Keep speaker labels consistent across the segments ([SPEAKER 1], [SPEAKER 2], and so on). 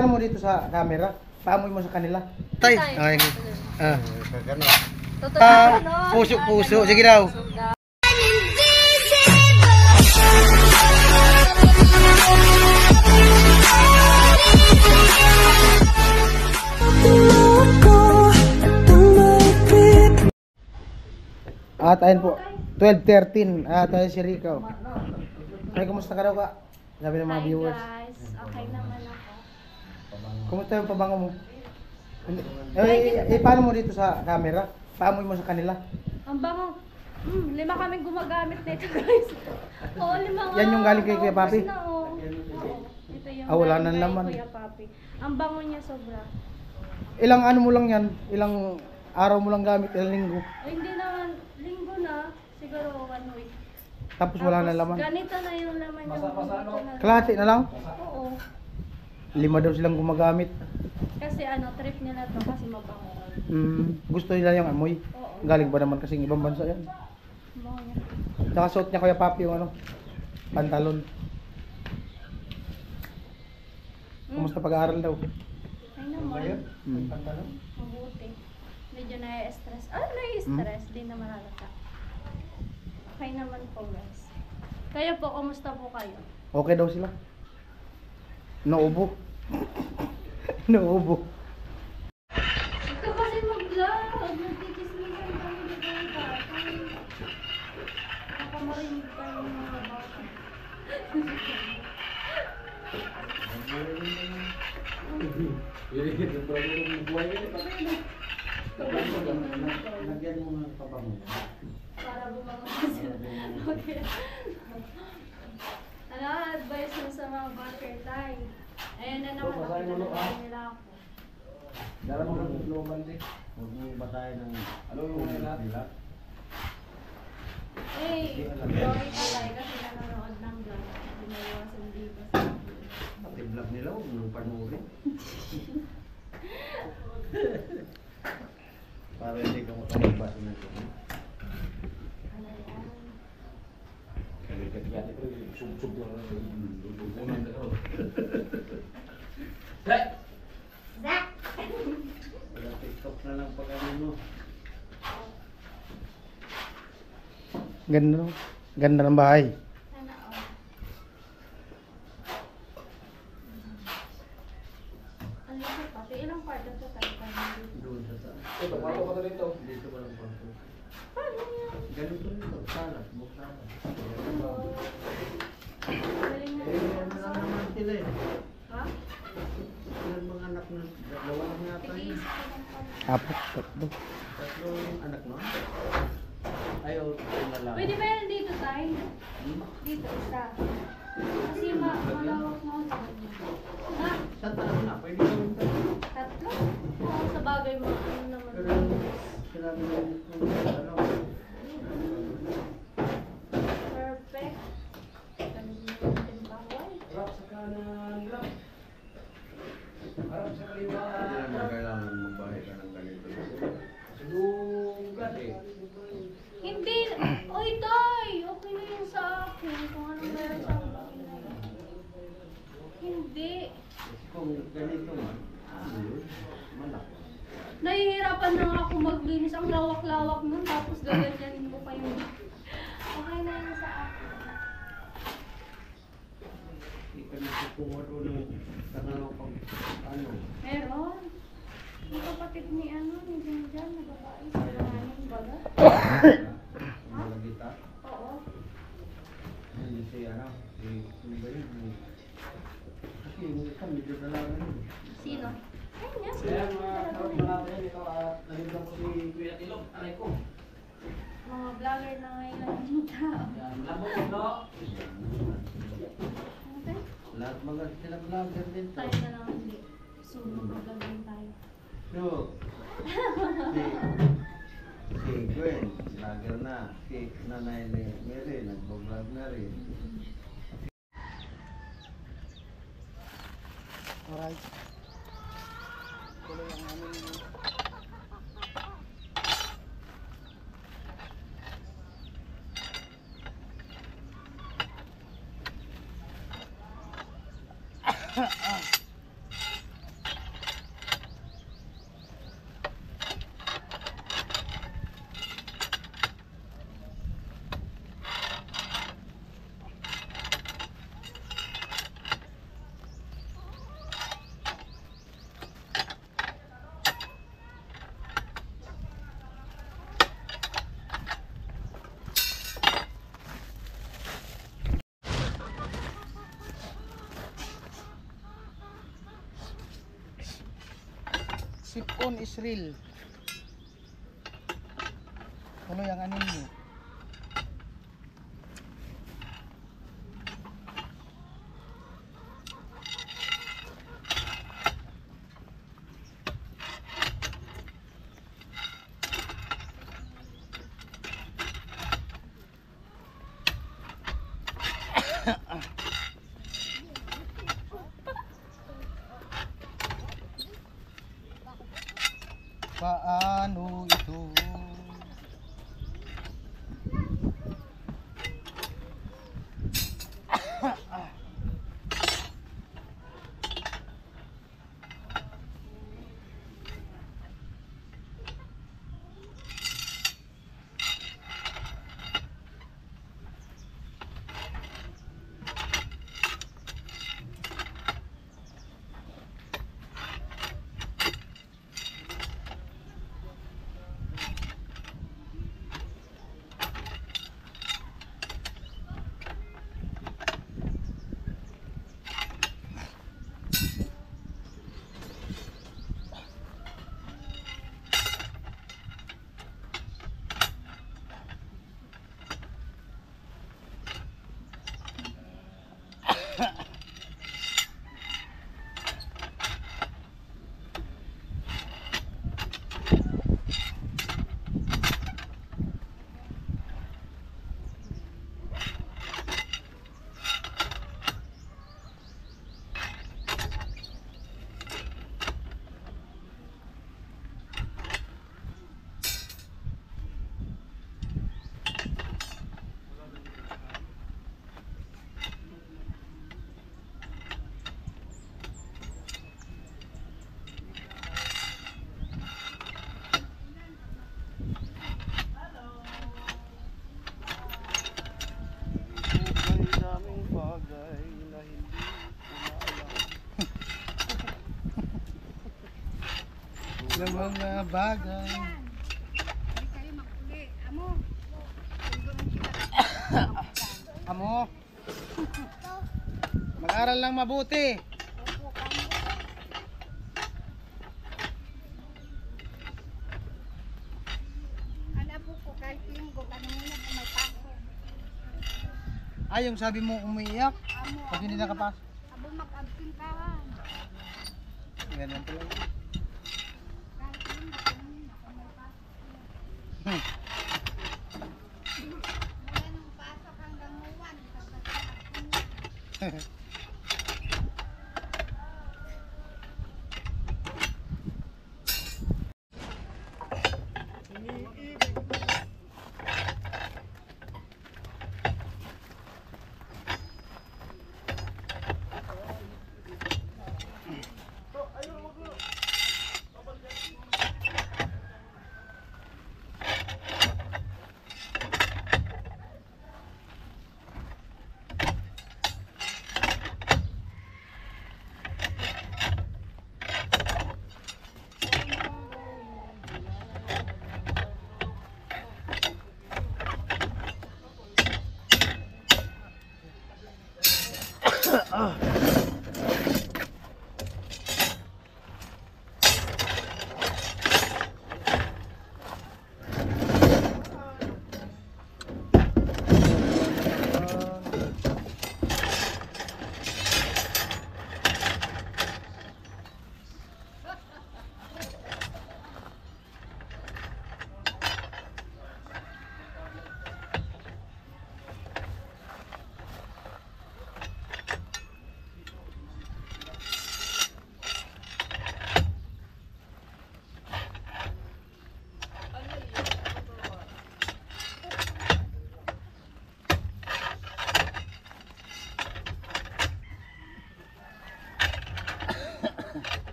[SPEAKER 1] Ano mo dito sa camera? Paamoy mo sa kanila. Tay. Ay. Puso. Sige daw. At ayun po, 12:13. Tayo si Rico. Ay, kumusta ka daw ka? Sabi ng mga viewers.
[SPEAKER 2] Hi guys, okay naman ako.
[SPEAKER 1] Kumusta yung pabango mo? Paano mo dito sa camera? Paamoy mo sa kanila.
[SPEAKER 2] Ang bango. 5 kaming gumagamit nito guys. Oo, 5 nga.
[SPEAKER 1] Yan yung galing kay Kuya Papi?
[SPEAKER 2] Oo. Ito yung
[SPEAKER 1] wala
[SPEAKER 2] galing
[SPEAKER 1] nang
[SPEAKER 2] kay
[SPEAKER 1] laman.
[SPEAKER 2] Kuya Papi. Ang bango niya sobra.
[SPEAKER 1] Ilang ano mo lang yan? Ilang araw mo lang gamit? Ilang linggo?
[SPEAKER 2] Ay, hindi naman. Linggo na. Siguro 1 week.
[SPEAKER 1] Tapos wala na laman?
[SPEAKER 2] Ganito na yung laman niya.
[SPEAKER 1] Kalahati na lang?
[SPEAKER 2] Oo.
[SPEAKER 1] 5 daw silang gumagamit.
[SPEAKER 2] Kasi trip nila to kasi mabango.
[SPEAKER 1] Gusto nila yung amoy.
[SPEAKER 2] Oo.
[SPEAKER 1] Galing ba naman kasing ibang bansa yan?
[SPEAKER 2] Bango niya.
[SPEAKER 1] Tsaka suot niya Kuya Papi yung pantalon. Kumusta pag-aaral daw?
[SPEAKER 2] Ay naman.
[SPEAKER 1] Pantalon?
[SPEAKER 2] Mabuti. Medyo na-stress. Na-stress. Di naman halata. Okay naman po guys. Kayo po, kumusta po kayo?
[SPEAKER 1] Okay daw sila. Naubo. Naubo.
[SPEAKER 2] Ito kasi mag-vlog. Nagkikismisan kami dito ng bata. Nakamarinig tayo ng mga bata.
[SPEAKER 1] Lagyan mo ng pabango.
[SPEAKER 2] Para bumangon sila. Okay. Advice mo sa mga backer time. Ayan na naman ako nila ako.
[SPEAKER 1] Dara mo ng global din. Huwag mo batayan ng nila.
[SPEAKER 2] Sorry alay kasi nanonood ng vlog. Binayawasan dito sa
[SPEAKER 1] Pati vlog nila, huwag nang panoorin. Para hindi ka makamabasa ng ito. Sub-sub lang Zak!
[SPEAKER 2] Zak!
[SPEAKER 1] Wala TikTok na lang pag ano mo. Ganda ng bahay.
[SPEAKER 2] Sana Ang laki pati. Ilang part ito tayo pa?
[SPEAKER 1] Doon sa taas. Ito, pato ka dito. Dito ba lang pato?
[SPEAKER 2] Paano yan?
[SPEAKER 1] Ganito rin. Salat, buksalat.
[SPEAKER 2] Galing na.
[SPEAKER 1] Ano lang naman sila eh.
[SPEAKER 2] Ha?
[SPEAKER 1] Ilan mga anak na? Dalawa lang yata yun.
[SPEAKER 2] Tigiis ko ng pag-
[SPEAKER 1] Apat, tatlo. Tatlo yung anak mo? Ayaw, na lang.
[SPEAKER 2] Pwede ba yan dito tayo? Dito isa. Kasi malawak na ako sa kanya. Ha?
[SPEAKER 1] Sa taas na, pwede gawin tayo.
[SPEAKER 2] Tatlo? Oo, sa bagay mo. Ano naman?
[SPEAKER 1] Pero sinabi na kung ano.
[SPEAKER 2] Perfect. Kami yung timpaway.
[SPEAKER 1] Harap sa kanan, harap. Harap sa kaliwa. Hindi naman kailangan magbahay ka ng ganito. Sugat eh.
[SPEAKER 2] Hindi. Oy, Tay! Okay na yun sa akin. Kung anong meron sa akin. Hindi.
[SPEAKER 1] Kung ganito man, malak.
[SPEAKER 2] Nahihirapan na nga ako maglinis. Ang lawak-lawak nun. Tapos gaganyanin mo pa yung... Okay na yun sa akin.
[SPEAKER 1] Hindi ka nagkukuha doon ng tanong pang ano.
[SPEAKER 2] Meron. Yung kapatid ni ni Jinjan, nagbabae sa langin baga.
[SPEAKER 1] Malagita.
[SPEAKER 2] Oo.
[SPEAKER 1] Hindi si ano ba yun? Kasi yung isa medyo dalaga yun.
[SPEAKER 2] Sino? Ayun nga, sino?
[SPEAKER 1] Kaya mga karot natin ito at nahiglang ko si Kuya Tilog, aray ko.
[SPEAKER 2] Mga vlogger na ngayon ang tao.
[SPEAKER 1] Yan, labog ito.
[SPEAKER 2] Okay?
[SPEAKER 1] Lahat mga sila vlogger din to.
[SPEAKER 2] Tayo na lang hindi. Sunog magagawin tayo.
[SPEAKER 1] No. Si Gwen, vlogger na. Si Nanay ni Mary, nagbo-vlog na rin. Alright. Tuloy ang aming Sipon Israel. Tuloy ang anin mo. Paano ito? Ng mga bagay.
[SPEAKER 3] Hindi kayo makuli. Amo.
[SPEAKER 1] Amo. Mag-aral lang mabuti.
[SPEAKER 3] Ano po ko kahit linggo, kanina kung may pasok.
[SPEAKER 1] Ay, yung sabi mo umiiyak.
[SPEAKER 3] Amo,
[SPEAKER 1] Pag hindi nakapasok.
[SPEAKER 3] abo mag-absent ka.
[SPEAKER 1] Ganyan talaga.
[SPEAKER 3] Kahit linggo, kanina kung may pasok. Wala nang pasok hanggang 1. Tapos absent.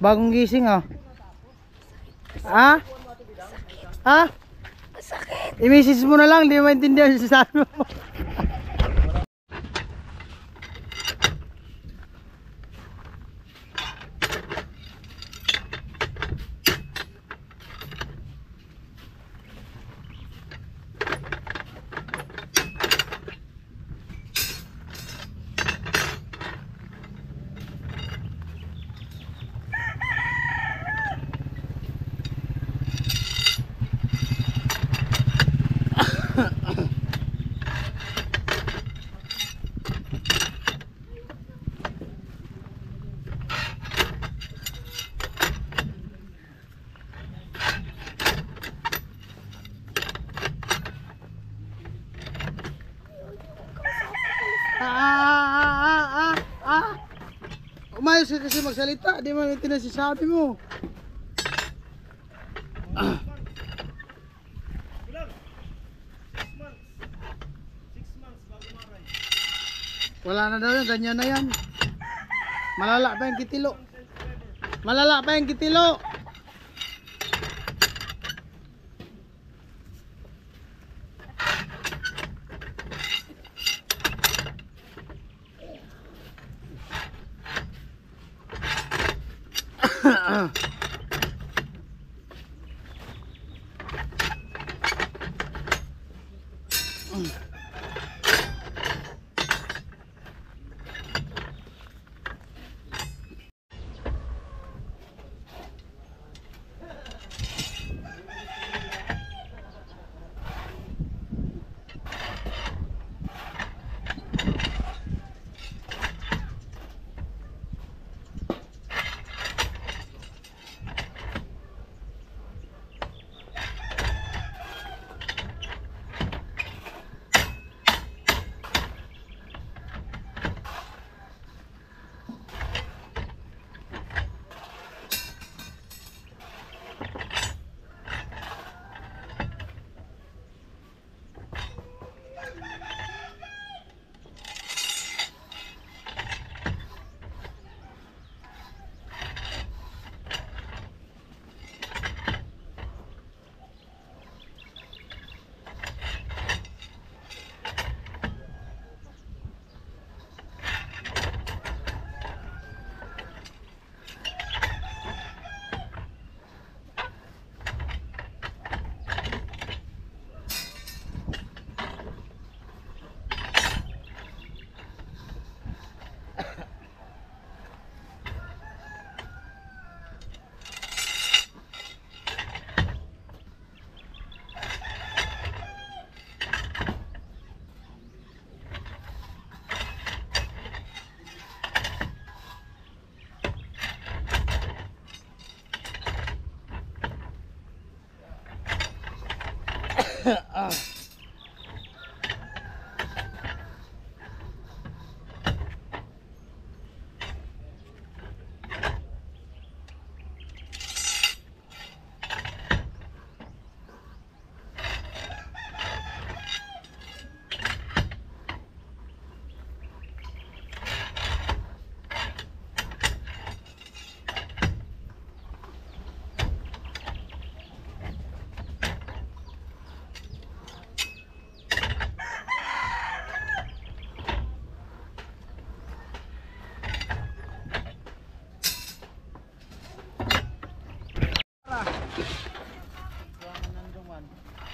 [SPEAKER 1] Bagong gising ah. Ah? Ah? I-message mo na lang, di mo maintindihan yung sasabi mo. Umayos ka kasi magsalita, di mo yung tinasisabi mo. Wala na daw yan, ganyan na yan. Malala pa yung kitilo. Malala pa yung kitilo.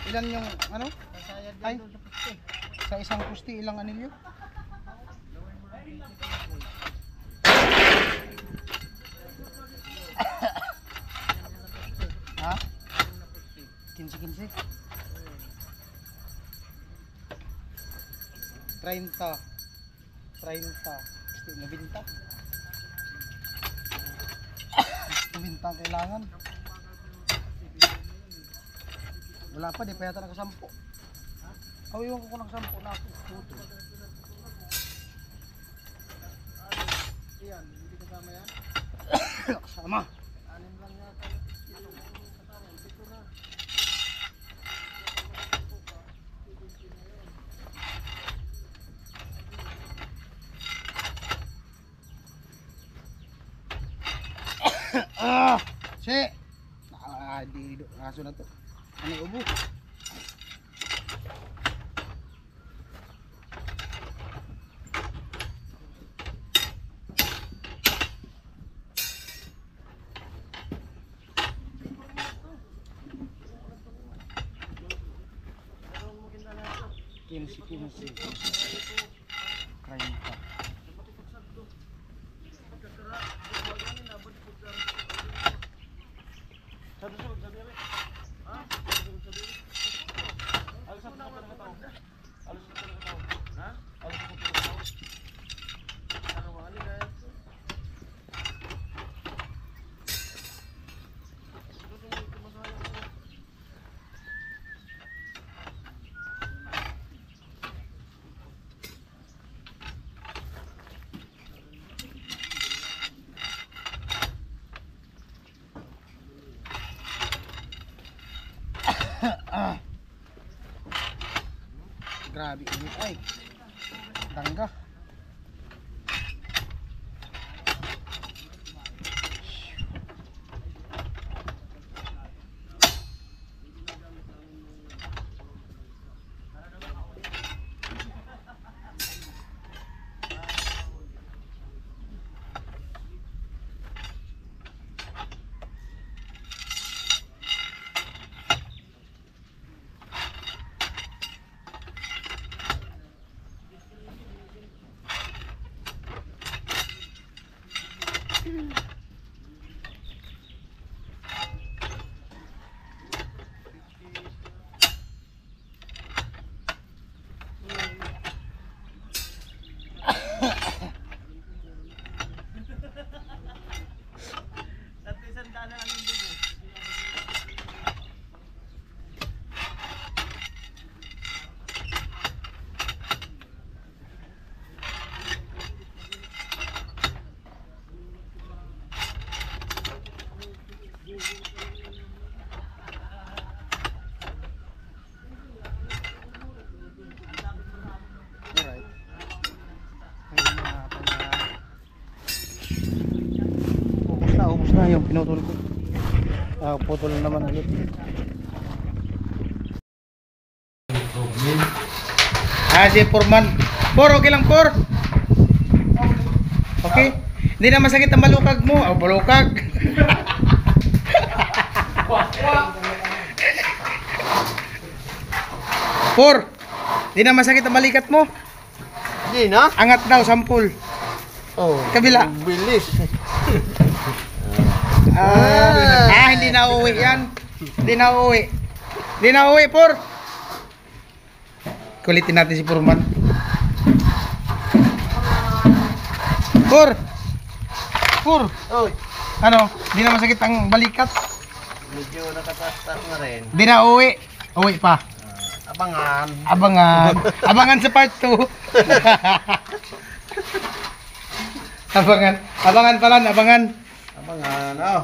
[SPEAKER 1] Ilan yung ano? Ay, sa isang pusti ilang anilyo? Ha? 15-15? 30 pusti, 90 90 ang kailangan. Wala pa, di pa yata nakasampo. Iwan ko kung nakasampo na ako. Iyan, hindi kasama yan? Kasama. Anim lang yata. Ito na. Si. Di aso na to. Ano ubo? Kinsi. Crime pa. Grabe init ay. Tangga. Ubus na yung pinutol ko. Putol na naman ulit. Si Purman. Por, okay lang Por. Okay? Hindi na masakit ang balukag mo. Balukag. Por, hindi na masakit ang balikat mo.
[SPEAKER 4] Hindi na?
[SPEAKER 1] Angat daw, sampul.
[SPEAKER 4] Oh,
[SPEAKER 1] Kabila.
[SPEAKER 4] bilis.
[SPEAKER 1] Hindi na uuwi yan. Hindi na uuwi. Hindi na uuwi, Por. Kulitin natin si Purman. Por. Por.
[SPEAKER 4] Oy,
[SPEAKER 1] Ano? Hindi na masakit ang balikat.
[SPEAKER 4] medyo nakatastas na rin.
[SPEAKER 1] Hindi na uuwi. Uwi pa.
[SPEAKER 4] Abangan.
[SPEAKER 1] Abangan. Abangan sa part 2. Abangan. Abangan pala. Abangan.
[SPEAKER 4] Abangan. Oh,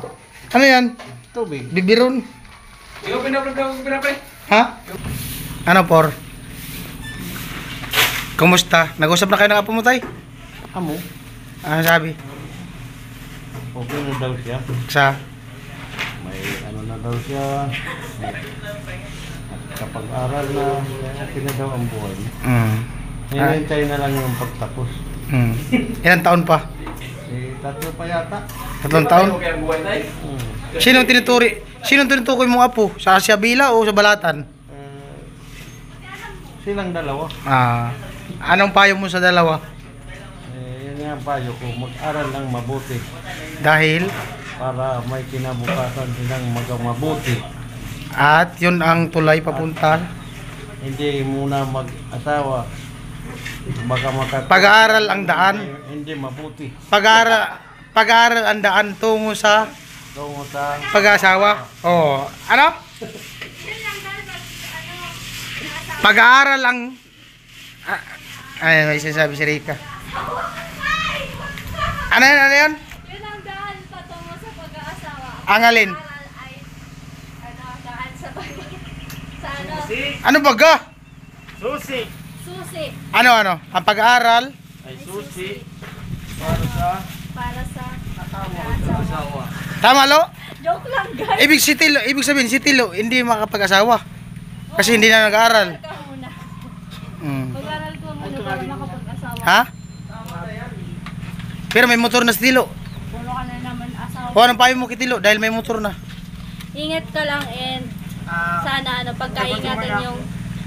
[SPEAKER 1] Ano yan?
[SPEAKER 4] tubig.
[SPEAKER 1] Bibiron. Ha? Ano, Por? Kumusta? Nag-usap na kayo ng apo mo, tay?
[SPEAKER 4] Amo.
[SPEAKER 1] Ano sabi?
[SPEAKER 4] Okay na daw siya.
[SPEAKER 1] Sa?
[SPEAKER 4] May ano na daw siya. At kapag aral na, okay na daw ang buhay. Hinihintay na lang yung pagtapos.
[SPEAKER 1] Ilang taon pa?
[SPEAKER 4] Tatlo pa yata.
[SPEAKER 1] 3 taon?
[SPEAKER 4] Hmm.
[SPEAKER 1] Sinong tinutukoy mong apo? Sa Siabila o sa Balatan?
[SPEAKER 4] Silang dalawa.
[SPEAKER 1] Anong payo mo sa dalawa?
[SPEAKER 4] Yan nga ang payo ko, mag-aral lang mabuti
[SPEAKER 1] Dahil?
[SPEAKER 4] para may kinabukasan silang mabuti.
[SPEAKER 1] At yun ang tulay papunta.
[SPEAKER 4] Hindi muna mag-asawa. Baka
[SPEAKER 1] Pag-aaral ang daan.
[SPEAKER 4] Hindi mabuti.
[SPEAKER 1] Pag-aaral ang daan tungo sa
[SPEAKER 4] Tungo sa
[SPEAKER 1] pag-asawa. Oh, ano? Pag-aaral ang ay, may sinasabi si Rika. Ano yan?
[SPEAKER 2] Yun ang daan patungo sa pag-aasawa.
[SPEAKER 1] Ang alin?
[SPEAKER 2] Aral ay, daan sa sa ano?
[SPEAKER 1] Ano baga?
[SPEAKER 4] susi.
[SPEAKER 2] Susi.
[SPEAKER 1] Ano? Ang pag-aaral?
[SPEAKER 4] Ay susi para sa
[SPEAKER 2] Para sa
[SPEAKER 4] asawa.
[SPEAKER 1] Tama, lo?
[SPEAKER 2] Joke lang, guys.
[SPEAKER 1] Ibig sabihin si Tilo hindi makapag-asawa. Kasi hindi na nag-aaral.
[SPEAKER 2] Ka muna.
[SPEAKER 1] Mm.
[SPEAKER 2] Mag-aral ko muna para makapag-asawa.
[SPEAKER 1] Ha? Pero may motor na si Tilo.
[SPEAKER 2] Puno ka na naman asawa.
[SPEAKER 1] O anong payo mo kay Tilo dahil may motor na?
[SPEAKER 2] Ingat ka lang and sana pagkaingatan yung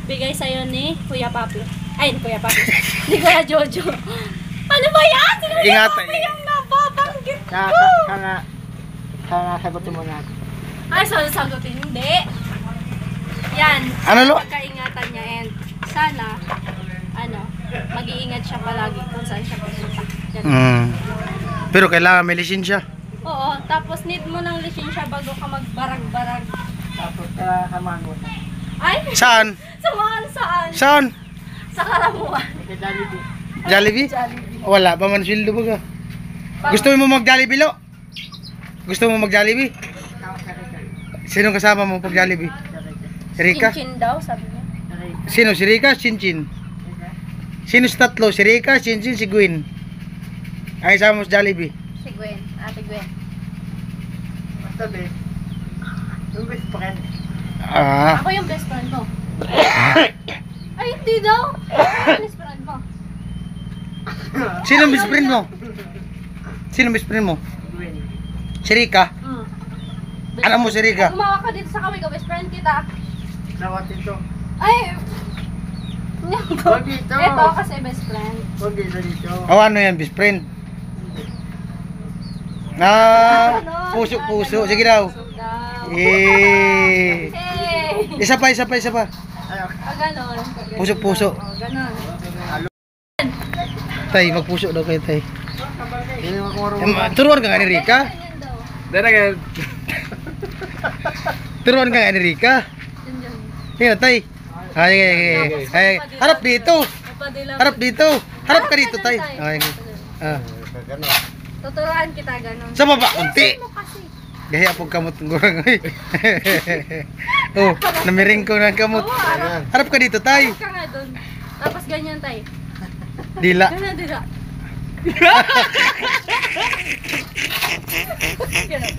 [SPEAKER 2] bigay sa'yo ni Kuya Papi. Ay, ni Kuya Papi. Ni Kuya Jojo. Ano ba yan? Sino Kuya
[SPEAKER 1] Ingatan.
[SPEAKER 2] Papi yung nababanggit ko?
[SPEAKER 5] Sana sagutin mo na.
[SPEAKER 2] Ay, sasagutin. Hindi. Yan.
[SPEAKER 1] Ano, Lo?
[SPEAKER 2] Pagkaingatan niya and sana, mag-iingat siya palagi kung saan siya pupunta. Ganun.
[SPEAKER 1] Mm. Pero kailangan may lisensya.
[SPEAKER 2] Oo, tapos need mo ng lisensya bago ka magbarag-barag.
[SPEAKER 5] Tapos samahan mo.
[SPEAKER 2] Ay,
[SPEAKER 1] Saan?
[SPEAKER 2] samahan saan?
[SPEAKER 1] Saan?
[SPEAKER 2] Sa Karamuan.
[SPEAKER 5] Kay Jollibee.
[SPEAKER 1] Jollibee? Wala pa man sweldo baga. Gusto mo mag-Jollibee, Lo? Gusto mo mag-Jollibee? Sino kasama mo pag Jollibee? Si Rika?
[SPEAKER 2] Chinchin daw, sabi niya.
[SPEAKER 1] Sino? Si Rika? Chinchin? Sino sa tatlo? Si Rika, Chinchin, si Gwen? Ay, sama mo sa Jollibee.
[SPEAKER 2] Si Gwen, Ate Gwen.
[SPEAKER 5] Sabi, yung best friend.
[SPEAKER 1] Ah.
[SPEAKER 2] Ako yung best friend mo. Ay, hindi daw. Ako yung best friend mo.
[SPEAKER 1] Sino ang best friend mo? Sino ang best friend mo?
[SPEAKER 5] Gwen.
[SPEAKER 1] Si Rika? Alam mo si Rika?
[SPEAKER 2] Gumawa ka dito sa kami ko, best friend kita.
[SPEAKER 5] Nawatin to.
[SPEAKER 2] Ay!
[SPEAKER 5] Huwag dito.
[SPEAKER 2] Ito kasi best friend.
[SPEAKER 5] Huwag dito.
[SPEAKER 1] O ano yan, best friend? Puso-puso. Sige daw.
[SPEAKER 2] So daw.
[SPEAKER 1] Eh.
[SPEAKER 2] Hey!
[SPEAKER 1] Isa pa.
[SPEAKER 2] Ganon.
[SPEAKER 1] Puso-puso.
[SPEAKER 2] Ganon.
[SPEAKER 1] Tay, magpuso daw kayo, tay.
[SPEAKER 5] Hindi mo kumaro.
[SPEAKER 1] Turuan ka nga ni Rika?
[SPEAKER 2] Ganyan daw.
[SPEAKER 5] Daragan.
[SPEAKER 1] Turuan ka nga ni Rika?
[SPEAKER 2] Ganyan.
[SPEAKER 1] Tingnan, tay. Ay. Harap dito.
[SPEAKER 2] Mapadila.
[SPEAKER 1] Harap dito. Harap ka dito, tay. Ay. Ah.
[SPEAKER 2] Tuturuan kita ganon.
[SPEAKER 1] Sa baba, kunti.
[SPEAKER 2] Mo kasi.
[SPEAKER 1] Gaya po kamot ng gurang. Oh, namiring ko ng kamot. Harap ka dito, tay.
[SPEAKER 2] Ka nga dun. Tapos ganyan tay.
[SPEAKER 1] Dila.
[SPEAKER 2] Ganyan dila. Ganun.